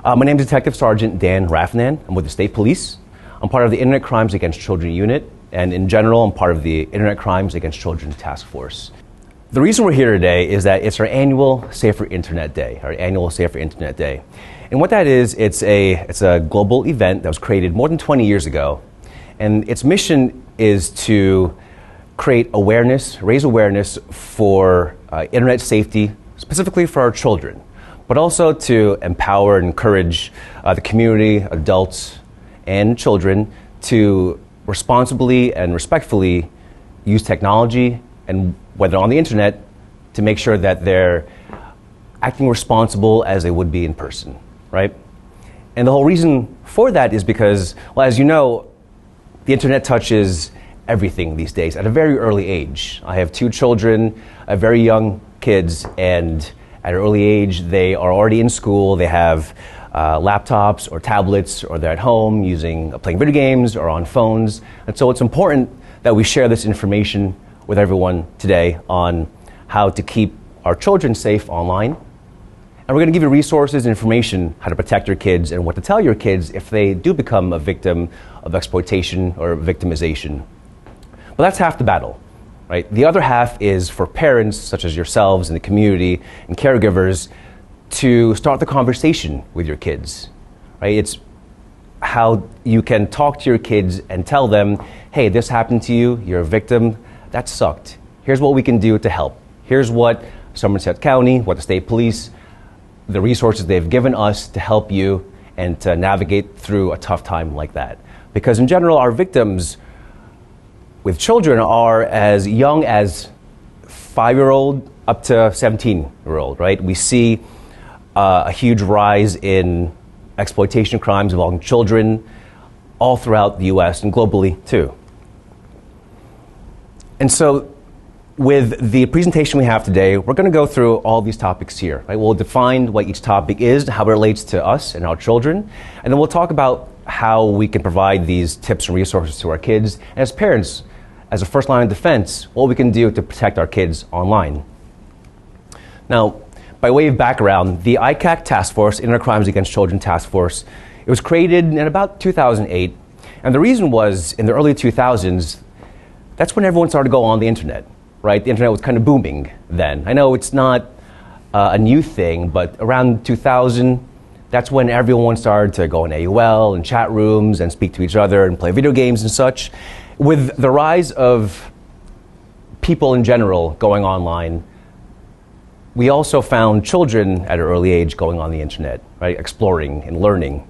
My name is Detective Sergeant Dan Rafnan. I'm with the State Police. I'm part of the Internet Crimes Against Children Unit, and in general, I'm part of the Internet Crimes Against Children Task Force. The reason we're here today is that it's our annual Safer Internet Day, And what that is, it's a global event that was created more than 20 years ago. And its mission is to create awareness, raise awareness for internet safety, specifically for our children, but also to empower and encourage the community, adults, and children to responsibly and respectfully use technology, and whether on the internet, to make sure that they're acting responsible as they would be in person, right? And the whole reason for that is because, well, as you know, the internet touches everything these days at a very early age. I have two children, very young kids, and at an early age, they are already in school. They have laptops or tablets, or they're at home playing video games or on phones. And so it's important that we share this information with everyone today on how to keep our children safe online. And we're going to give you resources and information how to protect your kids and what to tell your kids if they do become a victim of exploitation or victimization. But that's half the battle, right? The other half is for parents, such as yourselves in the community and caregivers, to start the conversation with your kids, right? It's how you can talk to your kids and tell them, hey, this happened to you, you're a victim, that sucked. Here's what we can do to help. Here's what Somerset County, what the State Police, the resources they've given us to help you and to navigate through a tough time like that. Because in general, our victims with children are as young as 5-year-old up to 17-year-old, right? We see a huge rise in exploitation crimes involving children all throughout the US and globally too. And so with the presentation we have today, we're going to go through all these topics here, right? We'll define what each topic is, how it relates to us and our children, and then we'll talk about how we can provide these tips and resources to our kids, and as parents, as a first line of defense, what we can do to protect our kids online. Now, by way of background, the ICAC Task Force, Internet Crimes Against Children Task Force, it was created in about 2008, and the reason was, in the early 2000s, that's when everyone started to go on the internet, right? The internet was kind of booming then. I know it's not a new thing, but around 2000, that's when everyone started to go on AOL and chat rooms and speak to each other and play video games and such. With the rise of people in general going online, we also found children at an early age going on the internet, right, exploring and learning.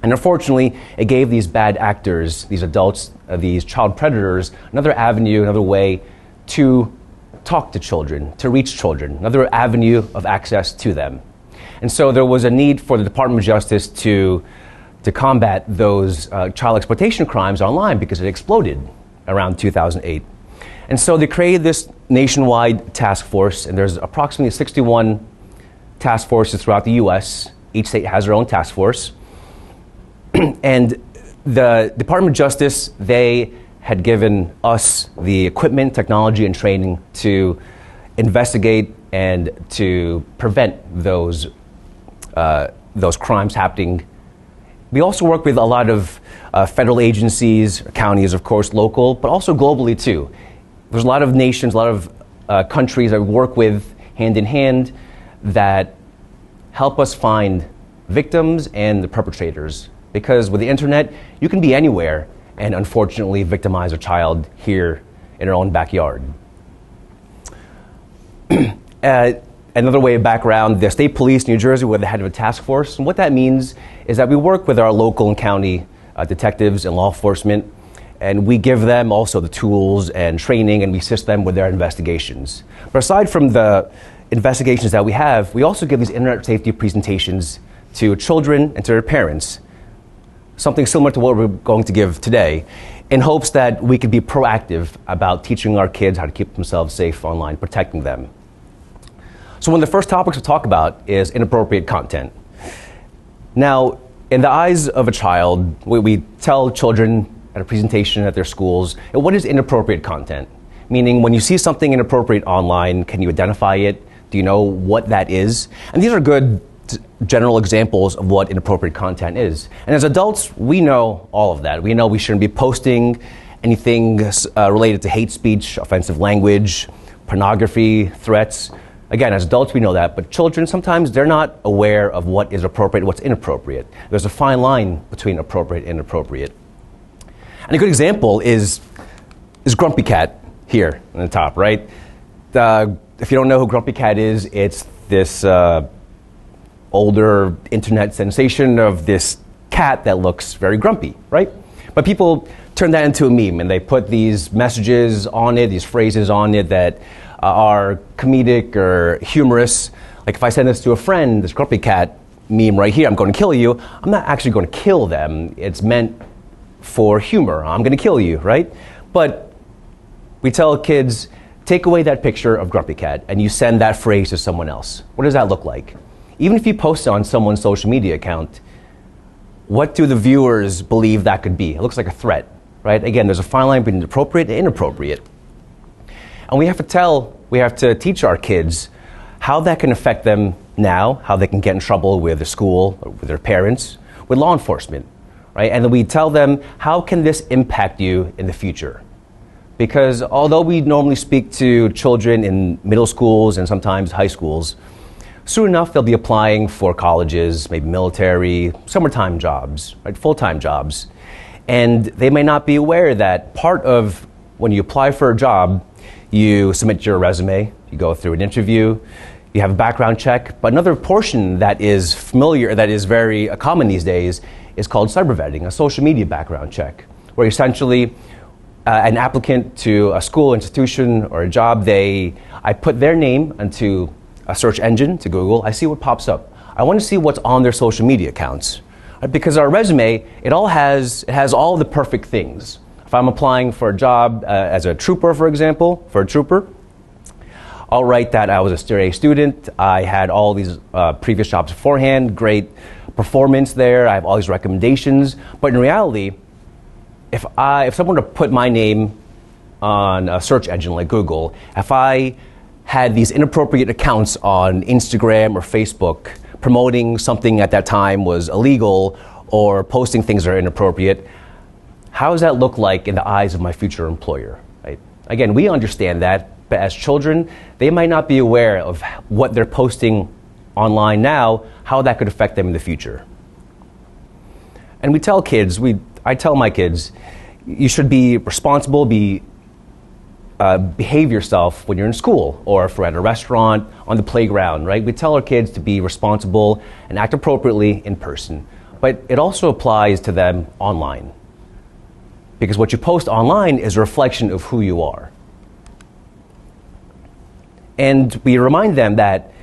And unfortunately, it gave these bad actors, these adults, these child predators, another avenue, another way to talk to children, to reach children, another avenue of access to them. And so there was a need for the Department of Justice to combat those child exploitation crimes online because it exploded around 2008. And so they created this nationwide task force, and there's approximately 61 task forces throughout the US. Each state has their own task force. And the Department of Justice, they had given us the equipment, technology, and training to investigate and to prevent those crimes happening. We also work with a lot of federal agencies, counties, of course, local, but also globally too. There's a lot of nations, a lot of countries that we work with hand in hand that help us find victims and the perpetrators. Because with the internet, you can be anywhere and unfortunately victimize a child here in our own backyard. Another way of background, the State Police, New Jersey, we're the head of a task force. And what that means is that we work with our local and county detectives and law enforcement, and we give them also the tools and training, and we assist them with their investigations. But aside from the investigations that we have, we also give these internet safety presentations to children and to their parents, something similar to what we're going to give today, in hopes that we could be proactive about teaching our kids how to keep themselves safe online, protecting them. So one of the first topics we'll talk about is inappropriate content. Now, in the eyes of a child, we tell children at a presentation at their schools, what is inappropriate content? Meaning, when you see something inappropriate online, can you identify it? Do you know what that is? And these are good general examples of what inappropriate content is. And as adults, we know all of that. We know we shouldn't be posting anything related to hate speech, offensive language, pornography, threats. Again, as adults, we know that, but children, sometimes they're not aware of what is appropriate and what's inappropriate. There's a fine line between appropriate and inappropriate. And a good example is Grumpy Cat here on the top, right? If you don't know who Grumpy Cat is, it's this older internet sensation of this cat that looks very grumpy, right? But people turn that into a meme, and they put these messages on it, these phrases on it that are comedic or humorous. Like if I send this to a friend, this Grumpy Cat meme right here, I'm going to kill you, I'm not actually going to kill them. It's meant for humor. I'm going to kill you, right? But we tell kids, take away that picture of Grumpy Cat and you send that phrase to someone else. What does that look like? Even if you post it on someone's social media account, what do the viewers believe that could be? It looks like a threat, right? Again, there's a fine line between appropriate and inappropriate. And we have to teach our kids how that can affect them now, how they can get in trouble with the school, with their parents, with law enforcement, right? And then we tell them, how can this impact you in the future? Because although we normally speak to children in middle schools and sometimes high schools, soon enough they'll be applying for colleges, maybe military, summertime jobs, right? Full-time jobs. And they may not be aware that part of when you apply for a job, you submit your resume, you go through an interview, you have a background check, but another portion that is familiar, that is very common these days, is called cyber vetting, a social media background check, where essentially an applicant to a school, institution, or a job, I put their name into a search engine, to Google, I see what pops up. I want to see what's on their social media accounts. Right? Because our resume, it has all the perfect things. If I'm applying for a job as a trooper, for example, I'll write that I was a straight A student, I had all these previous jobs beforehand, great performance there, I have all these recommendations. But in reality, if someone were to put my name on a search engine like Google, if I had these inappropriate accounts on Instagram or Facebook promoting something at that time was illegal or posting things that are inappropriate, how does that look like in the eyes of my future employer? Right? Again, we understand that, but as children, they might not be aware of what they're posting online now, how that could affect them in the future. And we tell kids, I tell my kids, you should be responsible, behave yourself when you're in school or if we're at a restaurant, on the playground, right? We tell our kids to be responsible and act appropriately in person. But it also applies to them online. Because what you post online is a reflection of who you are. And we remind them that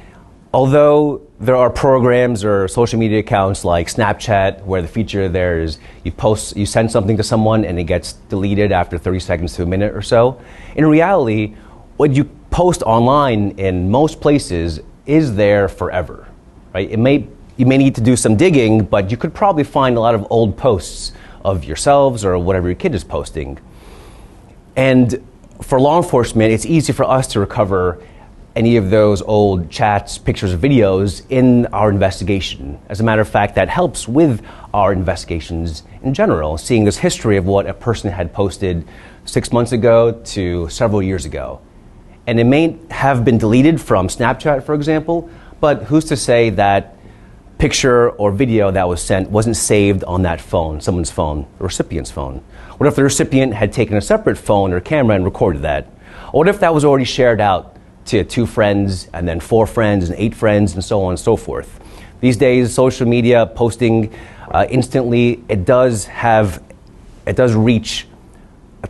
although there are programs or social media accounts like Snapchat where the feature there is you send something to someone and it gets deleted after 30 seconds to a minute or so, in reality, what you post online in most places is there forever, right? You may need to do some digging, but you could probably find a lot of old posts of yourselves or whatever your kid is posting. And for law enforcement, it's easy for us to recover any of those old chats, pictures, or videos in our investigation. As a matter of fact, that helps with our investigations in general, seeing this history of what a person had posted 6 months ago to several years ago. And it may have been deleted from Snapchat, for example, but who's to say that picture or video that was sent wasn't saved on that phone, someone's phone, the recipient's phone? What if the recipient had taken a separate phone or camera and recorded that? Or what if that was already shared out to 2 friends, and then 4 friends, and 8 friends, and so on and so forth? These days, social media, posting instantly, it does reach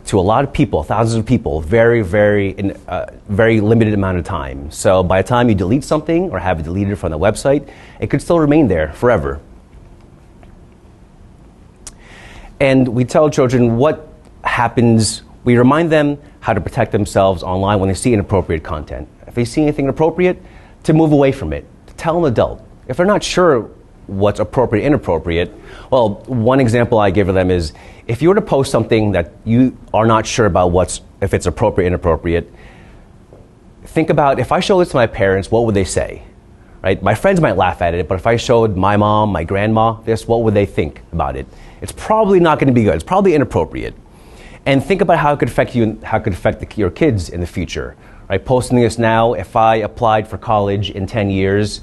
to a lot of people, thousands of people, in a very limited amount of time. So by the time you delete something or have it deleted from the website, it could still remain there forever. And we tell children what happens. We remind them how to protect themselves online when they see inappropriate content. If they see anything inappropriate, to move away from it, to tell an adult. If they're not sure what's appropriate and inappropriate, well, one example I give to them is, if you were to post something that you are not sure about if it's appropriate and inappropriate, think about, if I show this to my parents, what would they say? right? My friends might laugh at it, but if I showed my mom, my grandma this, what would they think about it? It's probably not going to be good. It's probably inappropriate. And think about how it could affect you and how it could affect your kids in the future, right? Posting this now, if I applied for college in 10 years,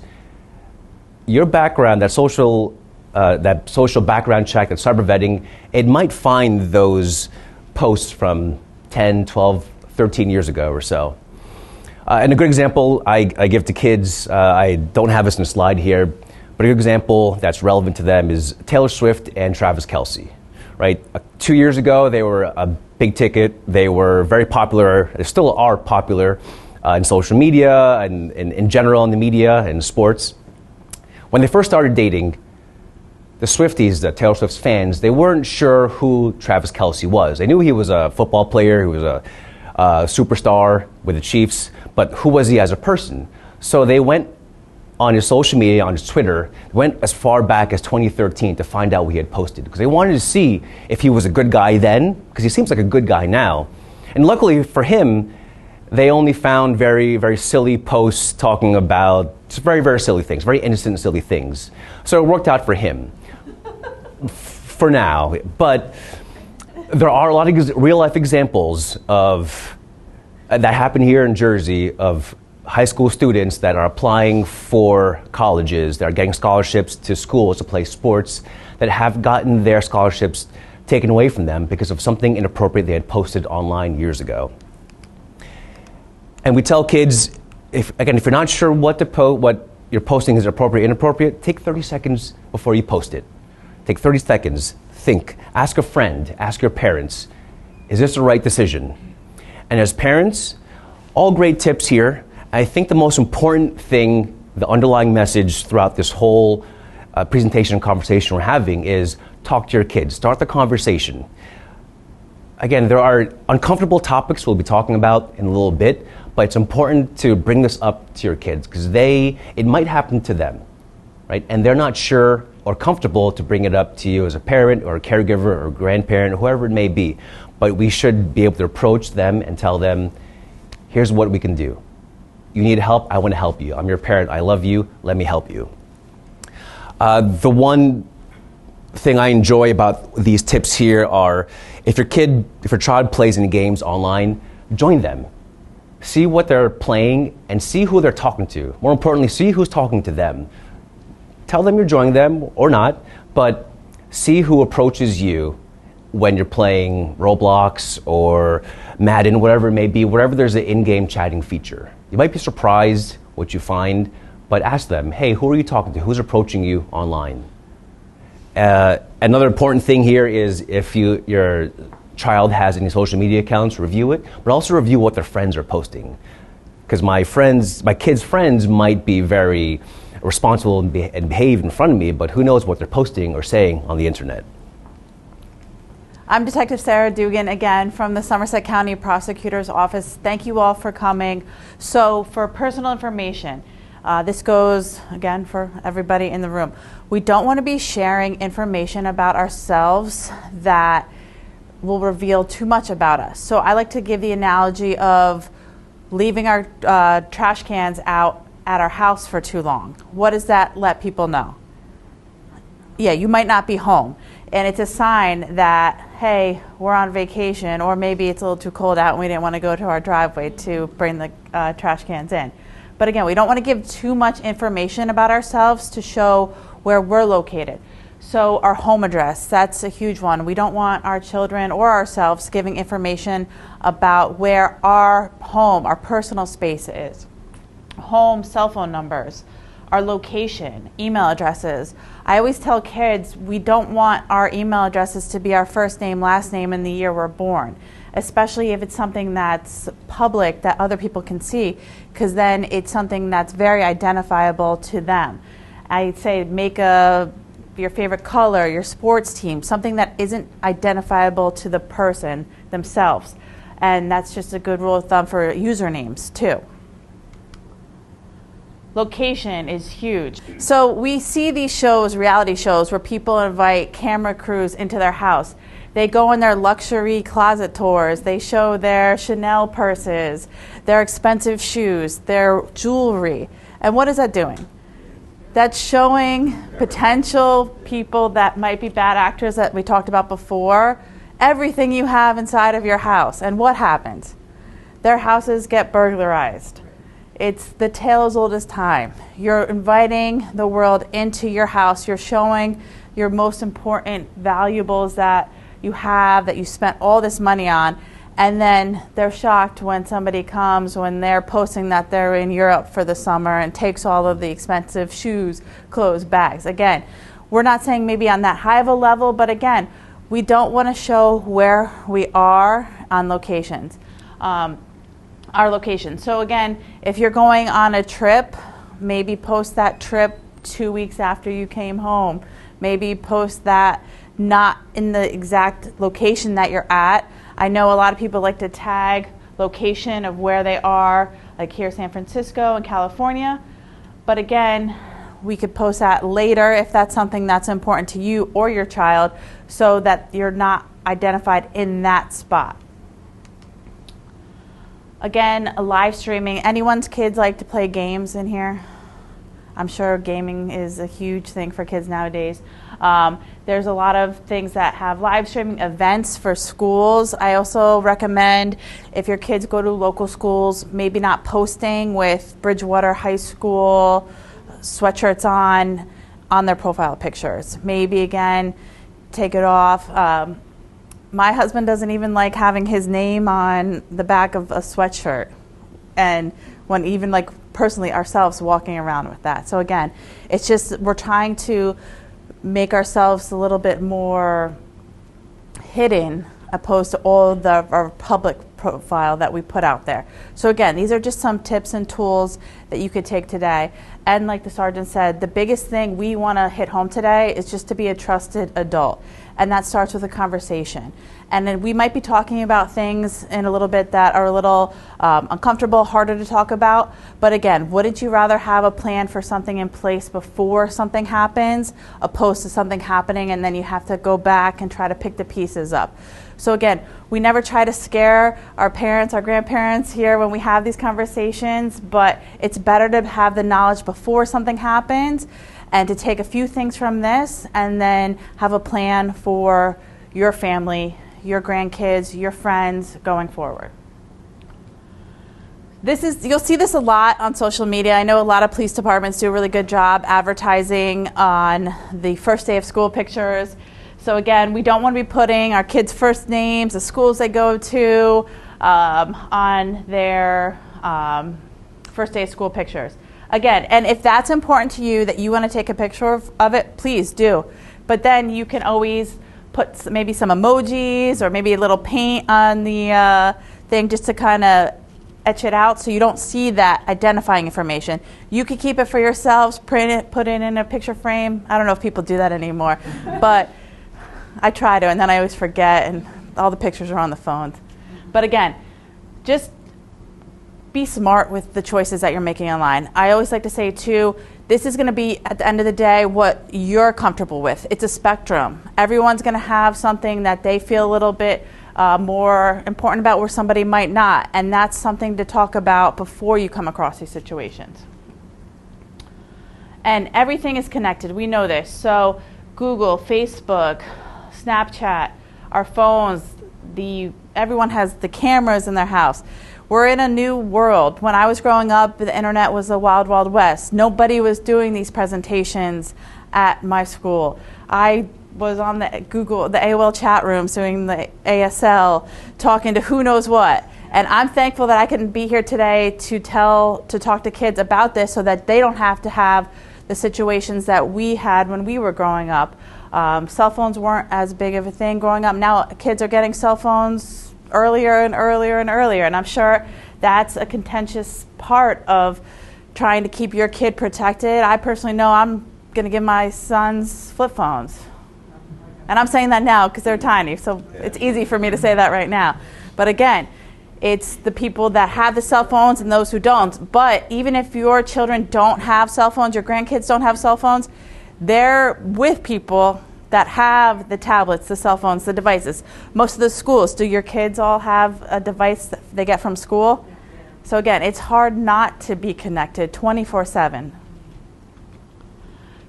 your background, that social background check, that cyber vetting, it might find those posts from 10, 12, 13 years ago or so. And a good example I give to kids, I don't have this in a slide here, but a good example that's relevant to them is Taylor Swift and Travis Kelce, right? 2 years ago, they were a big ticket. They were very popular. They still are popular in social media and in general in the media and sports. When they first started dating, the Swifties, the Taylor Swift's fans, they weren't sure who Travis Kelce was. They knew he was a football player, he was a superstar with the Chiefs, but who was he as a person? So they went on his social media, on his Twitter, went as far back as 2013 to find out what he had posted, because they wanted to see if he was a good guy then, because he seems like a good guy now. And luckily for him, they only found very, very silly posts talking about just very, very silly things, very innocent, silly things. So it worked out for him, for now. But there are a lot of real-life examples of that happen here in Jersey of high school students that are applying for colleges, that are getting scholarships to schools to play sports, that have gotten their scholarships taken away from them because of something inappropriate they had posted online years ago. And we tell kids, if you're not sure what you're posting is appropriate or inappropriate, take 30 seconds before you post it. Take 30 seconds, think, ask a friend, ask your parents, is this the right decision? And as parents, all great tips here. I think the most important thing, the underlying message throughout this whole presentation and conversation we're having is talk to your kids, start the conversation. Again, there are uncomfortable topics we'll be talking about in a little bit, but it's important to bring this up to your kids because it might happen to them, right? And they're not sure or comfortable to bring it up to you as a parent or a caregiver or grandparent or whoever it may be. But we should be able to approach them and tell them, here's what we can do. You need help, I want to help you. I'm your parent, I love you, let me help you. The one thing I enjoy about these tips here are if your child plays any games online, join them. See what they're playing and see who they're talking to. More importantly, see who's talking to them. Tell them you're joining them or not, but see who approaches you when you're playing Roblox or Madden, whatever it may be, wherever there's an in-game chatting feature. You might be surprised what you find, but ask them, hey, who are you talking to? Who's approaching you online? Another important thing here is if your child has any social media accounts, review it, but also review what their friends are posting. Because my kids' friends might be very responsible and behave in front of me, but who knows what they're posting or saying on the internet. I'm Detective Sarah Dugan again from the Somerset County Prosecutor's Office. Thank you all for coming. So for personal information, this goes again for everybody in the room. We don't want to be sharing information about ourselves that will reveal too much about us. So I like to give the analogy of leaving our trash cans out at our house for too long. What does that let people know? Yeah, you might not be home. And it's a sign that, hey, we're on vacation, or maybe it's a little too cold out and we didn't want to go to our driveway to bring the trash cans in. But again, we don't want to give too much information about ourselves to show where we're located. So our home address, that's a huge one. We don't want our children or ourselves giving information about where our home, our personal space is. Home, cell phone numbers, our location, email addresses. I always tell kids we don't want our email addresses to be our first name, last name, and the year we're born, especially if it's something that's public that other people can see, because then it's something that's very identifiable to them. I'd say make your favorite color, your sports team, something that isn't identifiable to the person themselves. And that's just a good rule of thumb for usernames too. Location is huge. So we see these shows, reality shows, where people invite camera crews into their house. They go on their luxury closet tours. They show their Chanel purses, their expensive shoes, their jewelry. And what is that doing? That's showing potential people that might be bad actors that we talked about before, everything you have inside of your house. And what happens? Their houses get burglarized. It's the tale as old as time. You're inviting the world into your house. You're showing your most important valuables that you have, that you spent all this money on, and then they're shocked when somebody comes, when they're posting that they're in Europe for the summer and takes all of the expensive shoes, clothes, bags. Again, we're not saying maybe on that high of a level, but again, we don't want to show where we are on locations. Our location. So again, if you're going on a trip, maybe post that trip 2 weeks after you came home. Maybe post that not in the exact location that you're at. I know a lot of people like to tag location of where they are, like here San Francisco and California. But again, we could post that later if that's something that's important to you or your child, so that you're not identified in that spot. Again, live streaming. Anyone's kids like to play games in here? I'm sure gaming is a huge thing for kids nowadays. There's a lot of things that have live streaming events for schools. I also recommend, if your kids go to local schools, maybe not posting with Bridgewater High School sweatshirts on their profile pictures. Maybe, again, take it off. My husband doesn't even like having his name on the back of a sweatshirt, and when even like personally ourselves walking around with that. So again, it's just we're trying to make ourselves a little bit more hidden opposed to all of our public profile that we put out there. So again, these are just some tips and tools that you could take today. And like the sergeant said, the biggest thing we want to hit home today is just to be a trusted adult. And that starts with a conversation. And then we might be talking about things in a little bit that are a little uncomfortable, harder to talk about. But again, wouldn't you rather have a plan for something in place before something happens, opposed to something happening and then you have to go back and try to pick the pieces up? So again, we never try to scare our parents, our grandparents here when we have these conversations, but it's better to have the knowledge before something happens and to take a few things from this and then have a plan for your family, your grandkids, your friends going forward. You'll see this a lot on social media. I know a lot of police departments do a really good job advertising on the first day of school pictures. So again, we don't want to be putting our kids' first names, the schools they go to, on their first day of school pictures. Again, and if that's important to you, that you want to take a picture of it, please do. But then you can always put maybe some emojis or maybe a little paint on the thing just to kind of etch it out so you don't see that identifying information. You could keep it for yourselves, print it, put it in a picture frame. I don't know if people do that anymore, but I try to, and then I always forget, and all the pictures are on the phone. But again, just be smart with the choices that you're making online. I always like to say, too, this is going to be, at the end of the day, what you're comfortable with. It's a spectrum. Everyone's going to have something that they feel a little bit more important about where somebody might not, and that's something to talk about before you come across these situations. And everything is connected. We know this. So Google, Facebook, Snapchat, our phones, everyone has the cameras in their house. We're in a new world. When I was growing up, the internet was the wild, wild west. Nobody was doing these presentations at my school. I was on the AOL chat rooms doing the ASL, talking to who knows what. And I'm thankful that I can be here today to talk to kids about this so that they don't have to have the situations that we had when we were growing up. Cell phones weren't as big of a thing growing up. Now kids are getting cell phones earlier and earlier and earlier, and I'm sure that's a contentious part of trying to keep your kid protected. I personally know I'm going to give my sons flip phones. And I'm saying that now because they're tiny, so it's easy for me to say that right now. But again, it's the people that have the cell phones and those who don't. But even if your children don't have cell phones, your grandkids don't have cell phones, they're with people that have the tablets, the cell phones, the devices. Most of the schools, do your kids all have a device that they get from school? So again, it's hard not to be connected 24/7.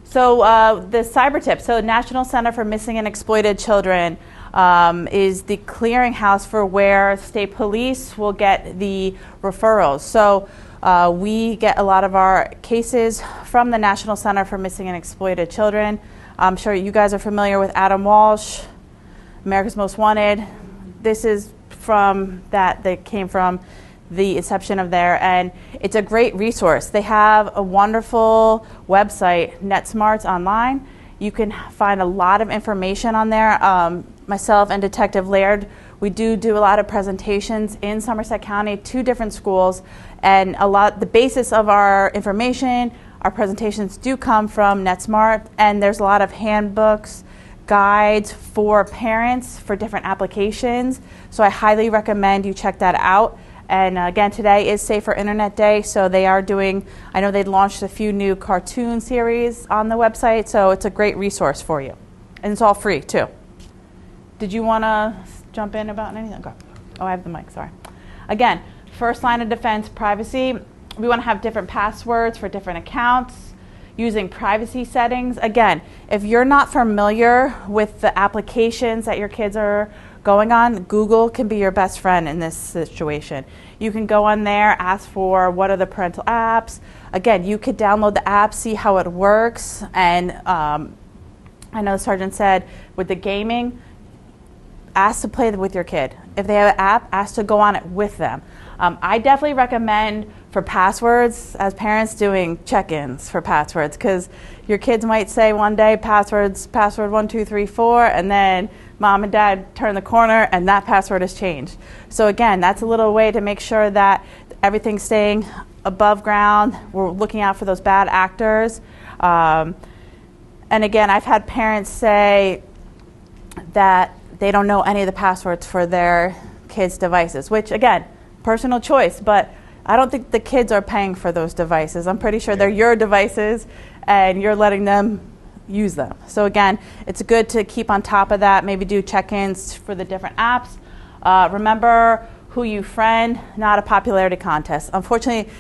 So the cyber tip, so National Center for Missing and Exploited Children is the clearinghouse for where state police will get the referrals. So we get a lot of our cases from the National Center for Missing and Exploited Children. I'm sure you guys are familiar with Adam Walsh, America's Most Wanted. This is from that came from the inception of there, and it's a great resource. They have a wonderful website, NetSmarts Online. You can find a lot of information on there. Myself and Detective Laird, we do a lot of presentations in Somerset County to different schools, and the basis of our information, our presentations do come from NetSmart, and there's a lot of handbooks, guides for parents for different applications. So I highly recommend you check that out. And again, today is Safer Internet Day, so they are doing, I know they launched a few new cartoon series on the website, so it's a great resource for you. And it's all free, too. Did you want to jump in about anything? Go. Oh, I have the mic, sorry. Again, first line of defense, privacy. We want to have different passwords for different accounts, using privacy settings. Again, if you're not familiar with the applications that your kids are going on, Google can be your best friend in this situation. You can go on there, ask for what are the parental apps. Again, you could download the app, see how it works. And I know the sergeant said with the gaming, ask to play with your kid. If they have an app, ask to go on it with them. I definitely recommend for passwords, as parents, doing check-ins for passwords, because your kids might say one day password 1234, and then mom and dad turn the corner and that password has changed. So again, that's a little way to make sure that everything's staying above ground. We're looking out for those bad actors. And again, I've had parents say that they don't know any of the passwords for their kids' devices, which again, personal choice, but I don't think the kids are paying for those devices. I'm pretty sure they're your devices and you're letting them use them. So again, it's good to keep on top of that, maybe do check-ins for the different apps. Remember who you friend, not a popularity contest. Unfortunately,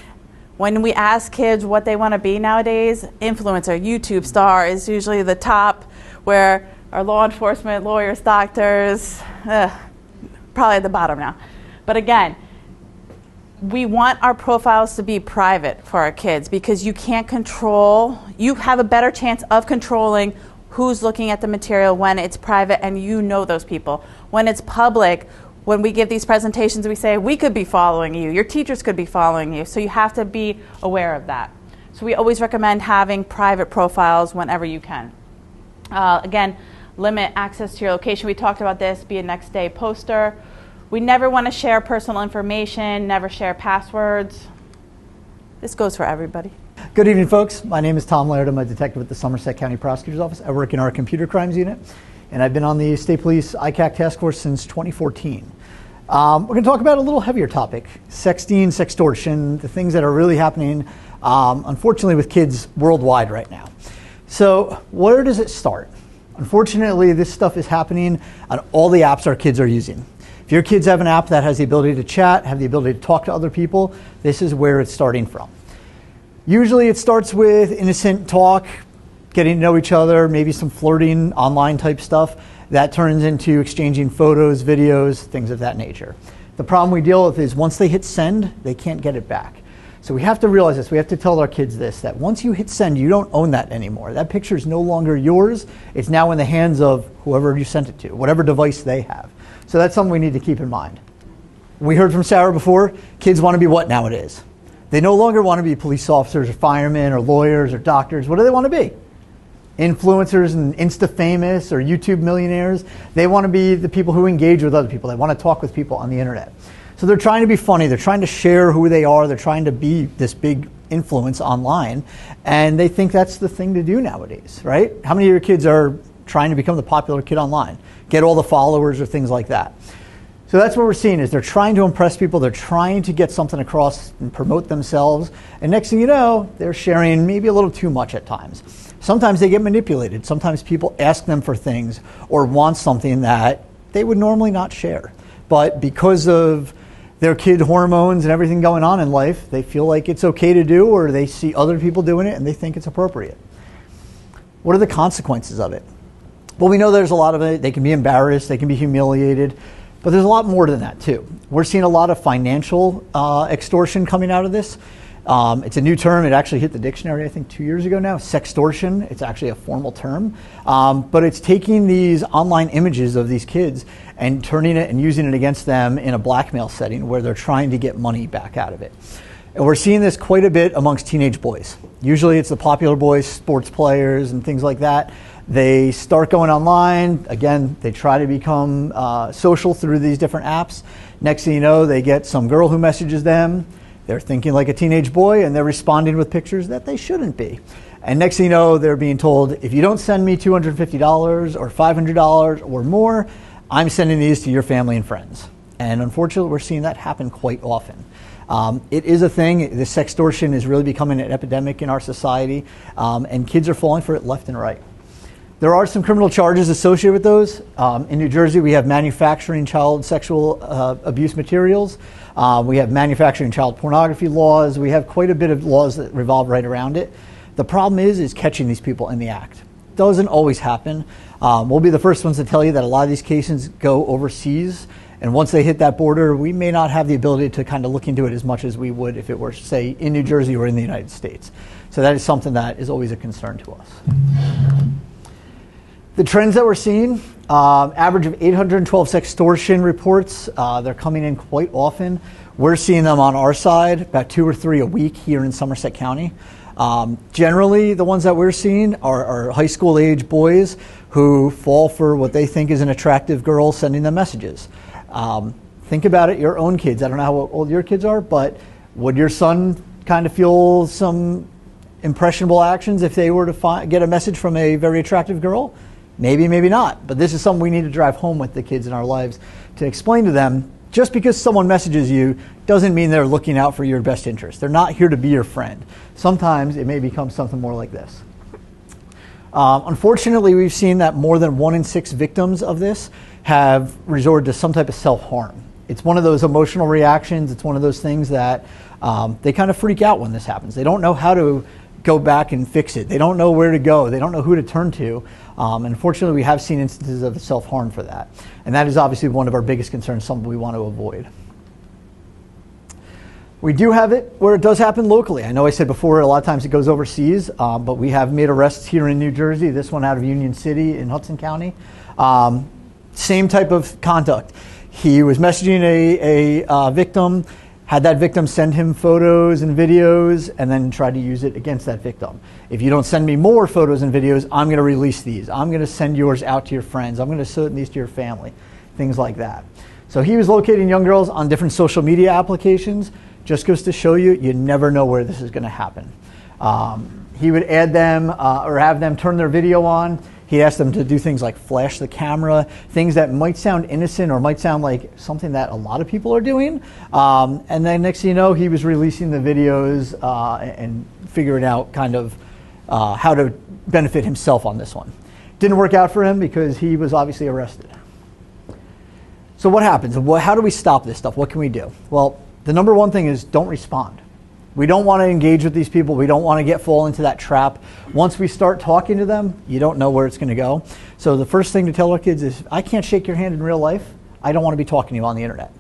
when we ask kids what they want to be nowadays, influencer, YouTube star is usually the top, where our law enforcement, lawyers, doctors, probably at the bottom now. But again, we want our profiles to be private for our kids, because you can't control, you have a better chance of controlling who's looking at the material when it's private and you know those people. When it's public, when we give these presentations, we say, we could be following you, your teachers could be following you, so you have to be aware of that. So we always recommend having private profiles whenever you can. Again, limit access to your location. We talked about this, be a next day poster. We never want to share personal information, never share passwords. This goes for everybody. Good evening, folks. My name is Tom Laird. I'm a detective at the Somerset County Prosecutor's Office. I work in our computer crimes unit, and I've been on the State Police ICAC Task Force since 2014. We're going to talk about a little heavier topic, sexting, sextortion, the things that are really happening, unfortunately, with kids worldwide right now. So where does it start? Unfortunately, this stuff is happening on all the apps our kids are using. If your kids have an app that has the ability to chat, have the ability to talk to other people, this is where it's starting from. Usually it starts with innocent talk, getting to know each other, maybe some flirting, online type stuff. That turns into exchanging photos, videos, things of that nature. The problem we deal with is once they hit send, they can't get it back. So we have to realize this. We have to tell our kids this, that once you hit send, you don't own that anymore. That picture is no longer yours. It's now in the hands of whoever you sent it to, whatever device they have. So that's something we need to keep in mind. We heard from Sarah before, kids want to be what nowadays? They no longer want to be police officers or firemen or lawyers or doctors. What do they want to be? Influencers and Insta-famous or YouTube millionaires. They want to be the people who engage with other people. They want to talk with people on the internet. So they're trying to be funny. They're trying to share who they are. They're trying to be this big influence online. And they think that's the thing to do nowadays, right? How many of your kids are trying to become the popular kid online? Get all the followers or things like that. So that's what we're seeing is they're trying to impress people. They're trying to get something across and promote themselves. And next thing you know, they're sharing maybe a little too much at times. Sometimes they get manipulated. Sometimes people ask them for things or want something that they would normally not share. But because of their kid hormones and everything going on in life, they feel like it's okay to do, or they see other people doing it and they think it's appropriate. What are the consequences of it? Well, we know there's a lot of it. They can be embarrassed, they can be humiliated, but there's a lot more than that too. We're seeing a lot of financial extortion coming out of this. It's a new term. It actually hit the dictionary, I think, 2 years ago now. Sextortion. It's actually a formal term. But it's taking these online images of these kids and turning it and using it against them in a blackmail setting where they're trying to get money back out of it. And we're seeing this quite a bit amongst teenage boys. Usually it's the popular boys, sports players and things like that. They start going online. Again, they try to become social through these different apps. Next thing you know, they get some girl who messages them. They're thinking like a teenage boy, and they're responding with pictures that they shouldn't be. And next thing you know, they're being told, if you don't send me $250 or $500 or more, I'm sending these to your family and friends. And unfortunately, we're seeing that happen quite often. It is a thing. The sextortion is really becoming an epidemic in our society, and kids are falling for it left and right. There are some criminal charges associated with those. In New Jersey, we have manufacturing child sexual abuse materials. We have manufacturing child pornography laws. We have quite a bit of laws that revolve right around it. The problem is catching these people in the act. Doesn't always happen. We'll be the first ones to tell you that a lot of these cases go overseas. And once they hit that border, we may not have the ability to kind of look into it as much as we would if it were, say, in New Jersey or in the United States. So that is something that is always a concern to us. The trends that we're seeing, average of 812 sextortion reports. They're coming in quite often. We're seeing them on our side, about 2 or 3 a week here in Somerset County. Generally, the ones that we're seeing are high school age boys who fall for what they think is an attractive girl sending them messages. Think about it, your own kids. I don't know how old your kids are, but would your son kind of feel some impressionable actions if they were to get a message from a very attractive girl? Maybe, maybe not. But this is something we need to drive home with the kids in our lives to explain to them, just because someone messages you doesn't mean they're looking out for your best interest. They're not here to be your friend. Sometimes it may become something more like this. Unfortunately, we've seen that more than 1 in 6 victims of this have resorted to some type of self-harm. It's one of those emotional reactions. It's one of those things that they kind of freak out when this happens. They don't know how to go back and fix it. They don't know where to go. They don't know who to turn to. And unfortunately, we have seen instances of self-harm for that. And that is obviously one of our biggest concerns, something we want to avoid. We do have it where it does happen locally. I know I said before, a lot of times it goes overseas, but we have made arrests here in New Jersey, this one out of Union City in Hudson County. Same type of conduct. He was messaging a victim, had that victim send him photos and videos, and then tried to use it against that victim. If you don't send me more photos and videos, I'm going to release these. I'm going to send yours out to your friends. I'm going to send these to your family, things like that. So he was locating young girls on different social media applications. Just goes to show you, you never know where this is going to happen. He would add them or have them turn their video on. He asked them to do things like flash the camera, things that might sound innocent or might sound like something that a lot of people are doing. And then next thing you know, he was releasing the videos and figuring out kind of how to benefit himself on this one. Didn't work out for him because he was obviously arrested. So what happens? How do we stop this stuff? What can we do? Well, the number one thing is don't respond. We don't want to engage with these people. We don't want to fall into that trap. Once we start talking to them, you don't know where it's going to go. So the first thing to tell our kids is, I can't shake your hand in real life. I don't want to be talking to you on the internet.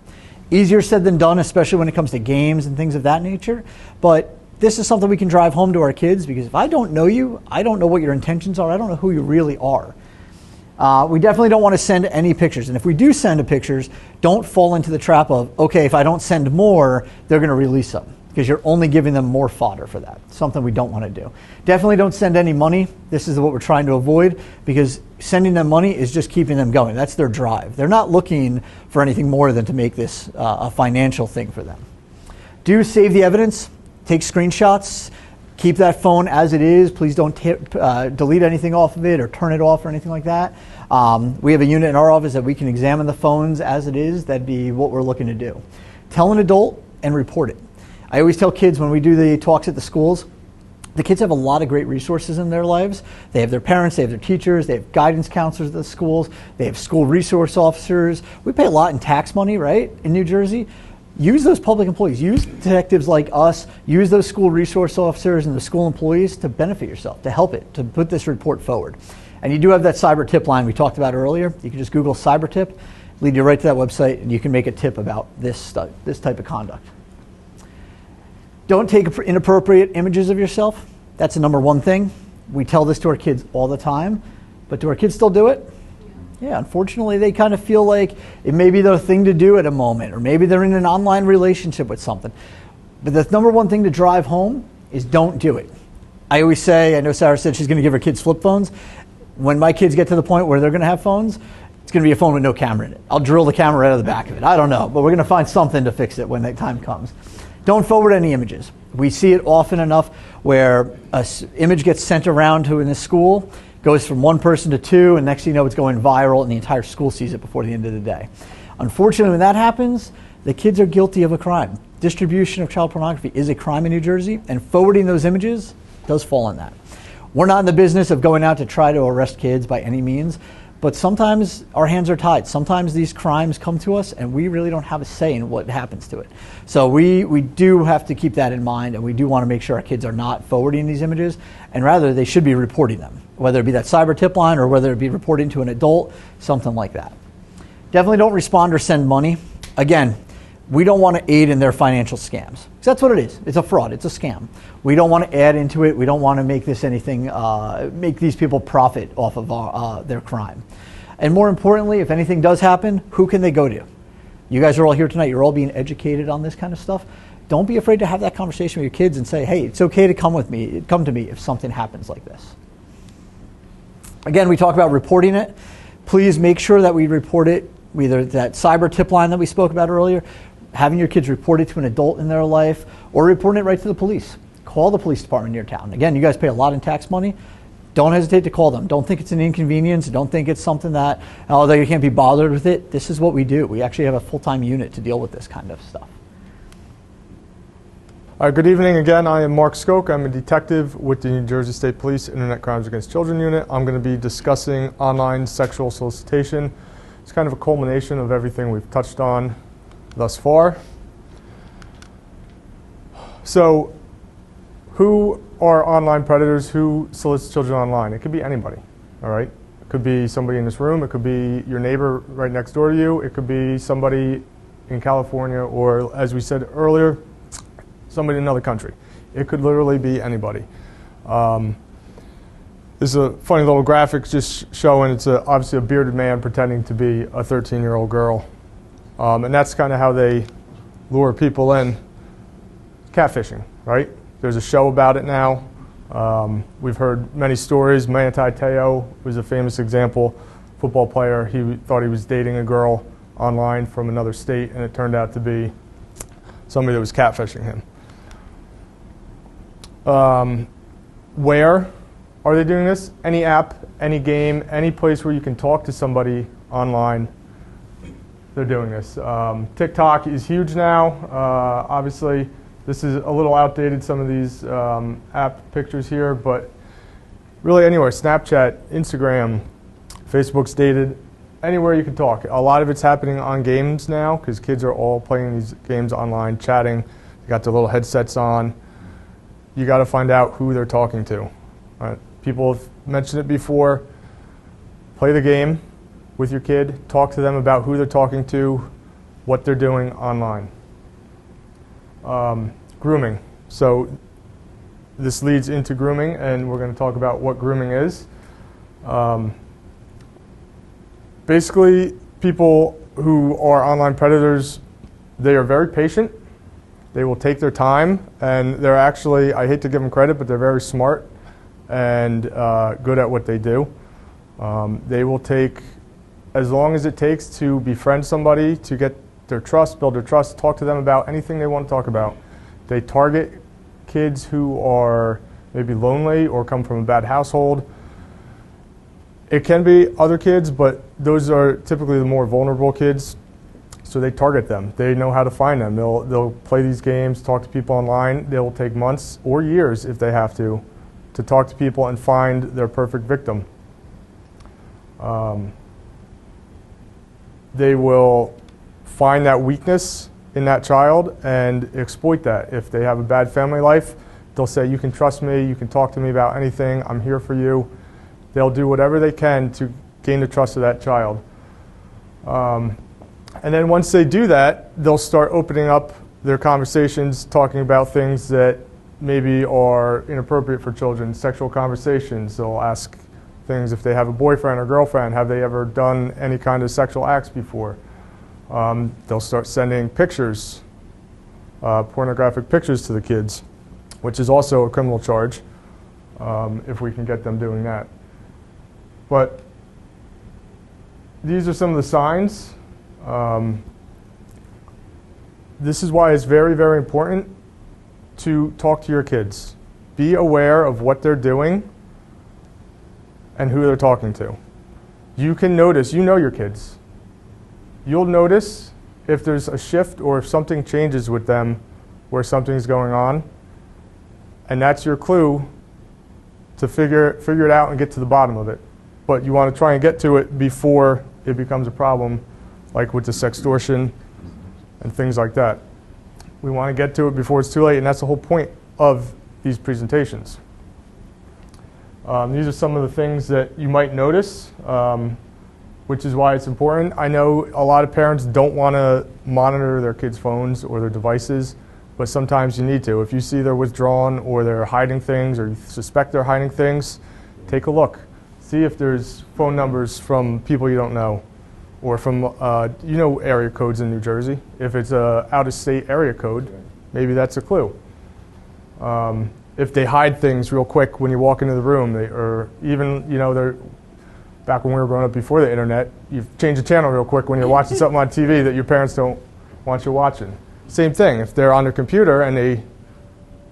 Easier said than done, especially when it comes to games and things of that nature. But this is something we can drive home to our kids, because if I don't know you, I don't know what your intentions are. I don't know who you really are. We definitely don't want to send any pictures. And if we do send pictures, don't fall into the trap of, okay, if I don't send more, they're going to release them. Because you're only giving them more fodder for that. Something we don't want to do. Definitely don't send any money. This is what we're trying to avoid, because sending them money is just keeping them going. That's their drive. They're not looking for anything more than to make this a financial thing for them. Do save the evidence. Take screenshots. Keep that phone as it is. Please don't delete anything off of it or turn it off or anything like that. We have a unit in our office that we can examine the phones as it is. That'd be what we're looking to do. Tell an adult and report it. I always tell kids when we do the talks at the schools, the kids have a lot of great resources in their lives. They have their parents, they have their teachers, they have guidance counselors at the schools, they have school resource officers. We pay a lot in tax money, right, in New Jersey. use those public employees, use detectives like us, use those school resource officers and the school employees to benefit yourself, to help it, to put this report forward. And you do have that cyber tip line we talked about earlier. You can just Google cyber tip, lead you right to that website, and you can make a tip about this type of conduct. Don't take inappropriate images of yourself. That's the number one thing. We tell this to our kids all the time, but do our kids still do it? Yeah, unfortunately, they kind of feel like it may be their thing to do at a moment, or maybe they're in an online relationship with something. But the number one thing to drive home is don't do it. I always say, I know Sarah said she's going to give her kids flip phones. When my kids get to the point where they're going to have phones, it's going to be a phone with no camera in it. I'll drill the camera right out of the back of it. I don't know, but we're going to find something to fix it when that time comes. Don't forward any images. We see it often enough where an image gets sent around to in the school, goes from one person to two, and next thing you know, it's going viral, and the entire school sees it before the end of the day. Unfortunately, when that happens, the kids are guilty of a crime. Distribution of child pornography is a crime in New Jersey, and forwarding those images does fall in that. We're not in the business of going out to try to arrest kids by any means, but sometimes our hands are tied. Sometimes these crimes come to us, and we really don't have a say in what happens to it. So we do have to keep that in mind, and we do want to make sure our kids are not forwarding these images, and rather they should be reporting them, whether it be that cyber tip line or whether it be reporting to an adult, something like that. Definitely don't respond or send money. Again, we don't want to aid in their financial scams. Because that's what it is. It's a fraud. It's a scam. We don't want to add into it. We don't want to make this anything, make these people profit off of their crime. And more importantly, if anything does happen, who can they go to? You guys are all here tonight. You're all being educated on this kind of stuff. Don't be afraid to have that conversation with your kids and say, hey, it's okay to come to me if something happens like this. Again, we talk about reporting it. Please make sure that we report it, either that cyber tip line that we spoke about earlier, having your kids report it to an adult in their life, or reporting it right to the police. Call the police department in your town. Again, you guys pay a lot in tax money. Don't hesitate to call them. Don't think it's an inconvenience. Don't think it's something that, oh, they can't be bothered with it. This is what we do. We actually have a full-time unit to deal with this kind of stuff. Good evening again. I am Mark Skoke. I'm a detective with the New Jersey State Police Internet Crimes Against Children Unit. I'm going to be discussing online sexual solicitation. It's kind of a culmination of everything we've touched on thus far. So, who are online predators? Who solicits children online? It could be anybody, all right? It could be somebody in this room. It could be your neighbor right next door to you. It could be somebody in California, or as we said earlier, somebody in another country. It could literally be anybody. This is a funny little graphic just showing it's obviously a bearded man pretending to be a 13-year-old girl. And that's kind of how they lure people in. Catfishing, right? There's a show about it now. We've heard many stories. Manti Te'o was a famous example. Football player, he thought he was dating a girl online from another state, and it turned out to be somebody that was catfishing him. Where are they doing this? Any app, any game, any place where you can talk to somebody online, they're doing this. TikTok is huge now. Obviously, this is a little outdated, some of these app pictures here, but really anywhere, Snapchat, Instagram, Facebook's dated, anywhere you can talk. A lot of it's happening on games now because kids are all playing these games online, chatting. They got their little headsets on. You got to find out who they're talking to. People have mentioned it before. Play the game with your kid. Talk to them about who they're talking to, what they're doing online. Grooming. So this leads into grooming, and we're going to talk about what grooming is. Basically, people who are online predators, they are very patient. They will take their time, and they're actually, I hate to give them credit, but they're very smart and good at what they do. They will take as long as it takes to befriend somebody, to get their trust, build their trust, talk to them about anything they want to talk about. They target kids who are maybe lonely or come from a bad household. It can be other kids, but those are typically the more vulnerable kids. So they target them. They know how to find them. They'll play these games, talk to people online. They will take months or years, if they have to talk to people and find their perfect victim. They will find that weakness in that child and exploit that. If they have a bad family life, they'll say, you can trust me, you can talk to me about anything, I'm here for you. They'll do whatever they can to gain the trust of that child. And then once they do that, they'll start opening up their conversations, talking about things that maybe are inappropriate for children, sexual conversations. They'll ask things if they have a boyfriend or girlfriend, have they ever done any kind of sexual acts before? They'll start sending pictures, pornographic pictures to the kids, which is also a criminal charge if we can get them doing that. But these are some of the signs. This is why it's very, very important to talk to your kids. Be aware of what they're doing and who they're talking to. You can notice, you know your kids. You'll notice if there's a shift or if something changes with them where something's going on, and that's your clue to figure it out and get to the bottom of it. But you want to try and get to it before it becomes a problem, like with the sextortion and things like that. We want to get to it before it's too late, and that's the whole point of these presentations. These are some of the things that you might notice, which is why it's important. I know a lot of parents don't want to monitor their kids' phones or their devices, but sometimes you need to. If you see they're withdrawn or they're hiding things or you suspect they're hiding things, take a look. See if there's phone numbers from people you don't know, or from, you know, area codes in New Jersey. If it's a out-of-state area code, maybe that's a clue. If they hide things real quick when you walk into the room, or even, you know, they're, back when we were growing up before the internet, you change the channel real quick when you're watching something on TV that your parents don't want you watching. Same thing, if they're on their computer and they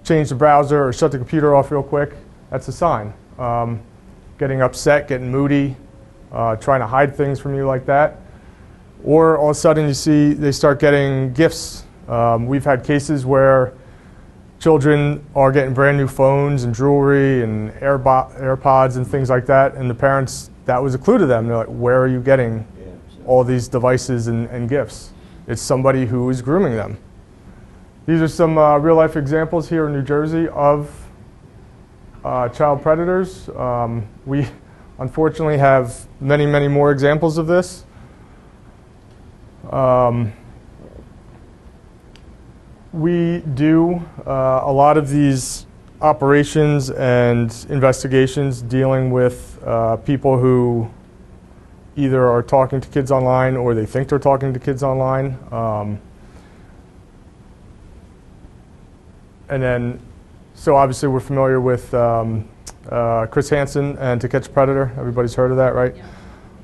change the browser or shut the computer off real quick, that's a sign. Getting upset, getting moody, trying to hide things from you like that. Or all of a sudden you see they start getting gifts. We've had cases where children are getting brand new phones and jewelry and AirPods and things like that, and the parents, that was a clue to them. They're like, where are you getting all these devices and gifts? It's somebody who is grooming them. These are some real life examples here in New Jersey of child predators. We unfortunately have many, many more examples of this. We do a lot of these operations and investigations dealing with people who either are talking to kids online or they think they're talking to kids online. And then, so obviously we're familiar with Chris Hansen and To Catch a Predator. Everybody's heard of that, right? Yeah.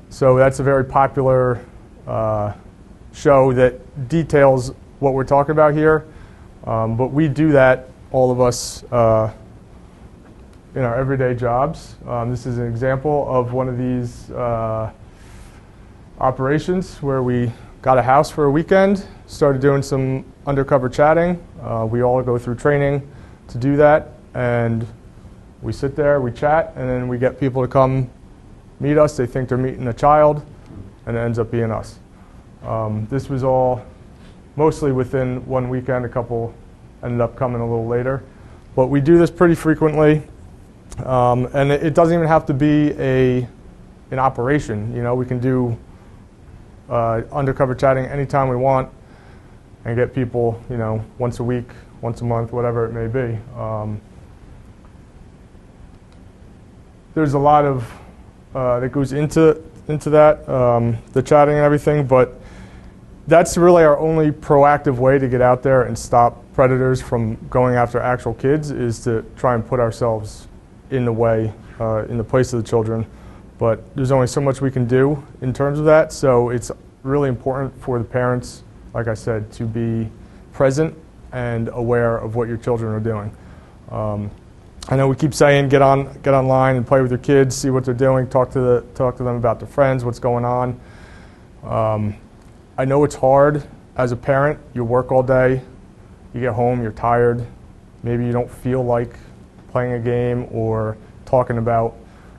So that's a very popular show that details what we're talking about here. But we do that, all of us, in our everyday jobs. This is an example of one of these operations where we got a house for a weekend, started doing some undercover chatting. We all go through training to do that, and we sit there, we chat, and then we get people to come meet us. They think they're meeting a child, and it ends up being us. This was all mostly within one weekend. A couple ended up coming a little later. But we do this pretty frequently, and it doesn't even have to be an operation. You know, we can do undercover chatting anytime we want and get people, you know, once a week, once a month, whatever it may be. There's a lot of that goes into that, the chatting and everything, but that's really our only proactive way to get out there and stop predators from going after actual kids, is to try and put ourselves in the way, in the place of the children. But there's only so much we can do in terms of that, so it's really important for the parents, like I said, to be present and aware of what your children are doing. I know we keep saying get online and play with your kids, see what they're doing, talk to them about their friends, what's going on. I know it's hard as a parent. You work all day, you get home, you're tired, maybe you don't feel like playing a game or talking about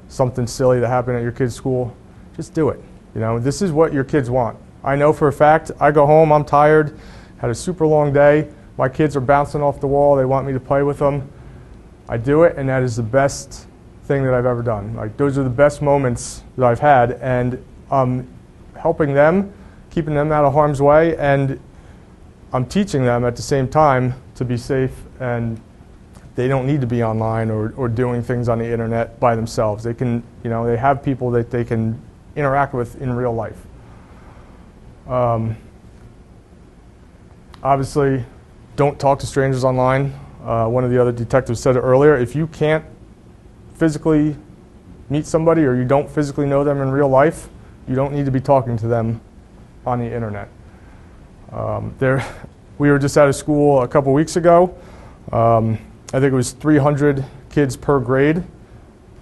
something silly that happened at your kid's school. Just do it. You know, this is what your kids want. I know for a fact, I go home, I'm tired, had a super long day. My kids are bouncing off the wall. They want me to play with them. I do it, and that is the best thing that I've ever done. Like, those are the best moments that I've had, and I'm helping them, keeping them out of harm's way, and I'm teaching them at the same time to be safe, and they don't need to be online or doing things on the internet by themselves. They can, they have people that they can interact with in real life. Obviously, don't talk to strangers online. One of the other detectives said it earlier. If you can't physically meet somebody or you don't physically know them in real life, you don't need to be talking to them on the internet. We were just out of school a couple weeks ago. I think it was 300 kids per grade.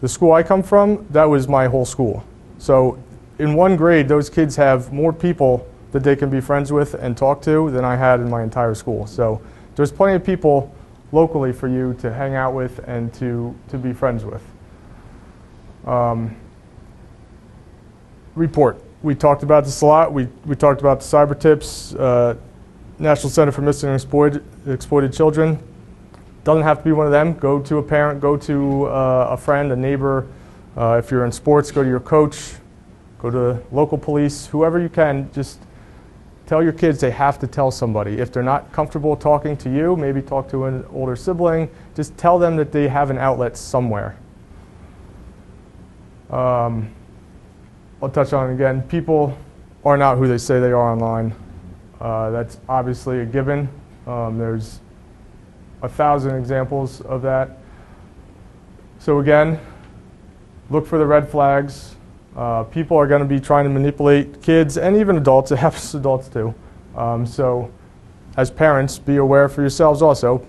The school I come from, that was my whole school. So in one grade, those kids have more people that they can be friends with and talk to than I had in my entire school. So there's plenty of people locally for you to hang out with and to be friends with. Report. We talked about this a lot. We talked about the cyber tips, National Center for Missing and Exploited Children. Doesn't have to be one of them. Go to a parent, go to a friend, a neighbor. If you're in sports, go to your coach, go to local police, whoever you can. Just tell your kids they have to tell somebody. If they're not comfortable talking to you, maybe talk to an older sibling. Just tell them that they have an outlet somewhere. I'll touch on it again. People are not who they say they are online. That's obviously a given. There's 1,000 examples of that. So again, look for the red flags. People are going to be trying to manipulate kids and even adults. It happens to adults too. So as parents, be aware for yourselves also.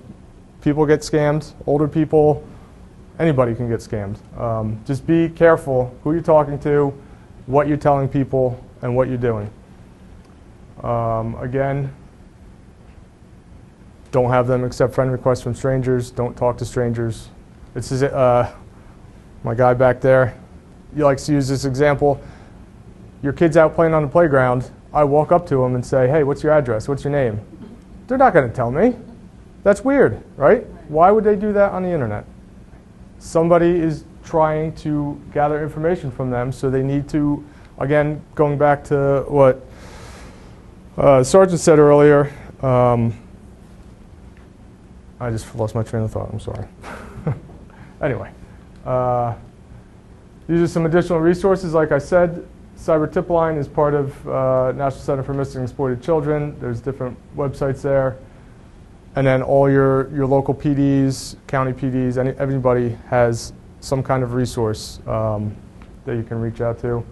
People get scammed, older people, anybody can get scammed. Just be careful who you're talking to, what you're telling people, and what you're doing. Again, don't have them accept friend requests from strangers. Don't talk to strangers. This is my guy back there. He likes to use this example. Your kid's out playing on the playground. I walk up to him and say, hey, what's your address? What's your name? They're not going to tell me. That's weird, right? Why would they do that on the internet? Somebody is trying to gather information from them, so they need to, again, going back to what Sergeant said earlier, I just lost my train of thought, I'm sorry. Anyway, these are some additional resources. Like I said, Cyber Tip Line is part of National Center for Missing and Exploited Children. There's different websites there. And then all your local PDs, county PDs, everybody has some kind of resource that you can reach out to.